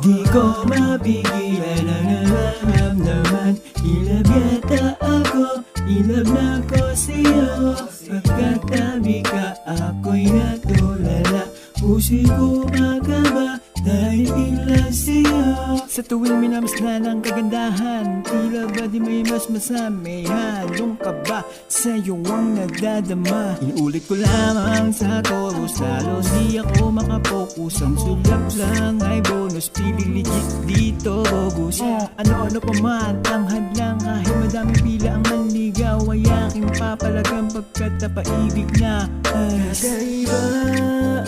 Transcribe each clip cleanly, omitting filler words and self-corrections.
Di ko mapigilan ang nararamdaman. Ilab yata ako, ilab na ko sa'yo. Pagkatabi ka, ako'y natulala. Puso'y gumagaba dahil ilan sa'yo. Sa tuwing minamasdan ang kagandahan, tila ba di may mas masami? Halong ka ba sa'yo ang nadadama? Inulit ko lamang sa chorus, halos di ako makapokus. Ang sulap lang ay bonus, pili legit dito bogus. Ano-ano pa man ang hadlang, kahit madaming pila ang manligaw, ay aking papalagang pagkat napaibig na. Kakaiba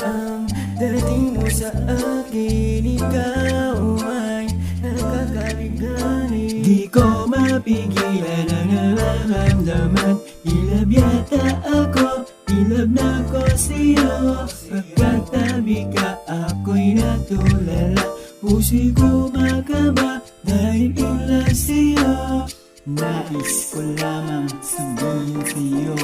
ang darating mo sa akin, ikaw ay nakakaligani. Di ko mapigilan ang nararamdaman. Ilab yata ako, ilab na ko sa'yo. Pagkatabi ka, ako'y natulala. Puso'y gumagaba dahil ilan sa'yo. Nais ko lamang sabihin sa'yo,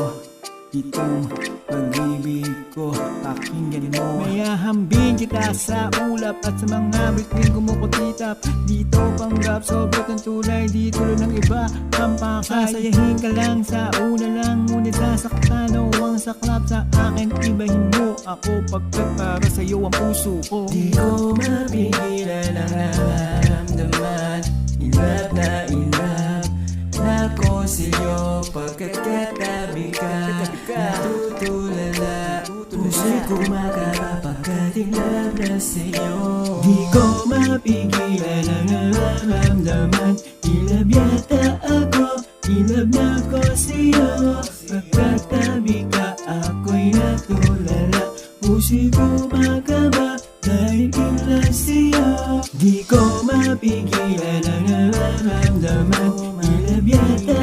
itong pag-ibig ko, pakinggan mo. Mayahambing kita sa ulap at sa mga bituin kumukutitap. Dito panggap, sobrang ng tulay, di tulo ng iba ang pakay. Sasayahin ka lang sa una lang, ngunit sasaktan o ang saklap sa akin. Ibahin mo ako pagkat para sa'yo ang puso ko. Di ko mapigilan ang nararamdaman. Ilab na ilab na ko sa'yo. Pagkakatabi ka, natutulala. Puso'y gumagaba pagkat ilab na sa'yo. Di ko mapigilan ang nararamdaman. Ilab yata ako, ilab na ko sa'yo. Pagkatabi ka, ako'y natulala. Puso'y gumagaba dahil ilan sa'yo. Di ko mapigilan ang nararamdaman. Ilab yata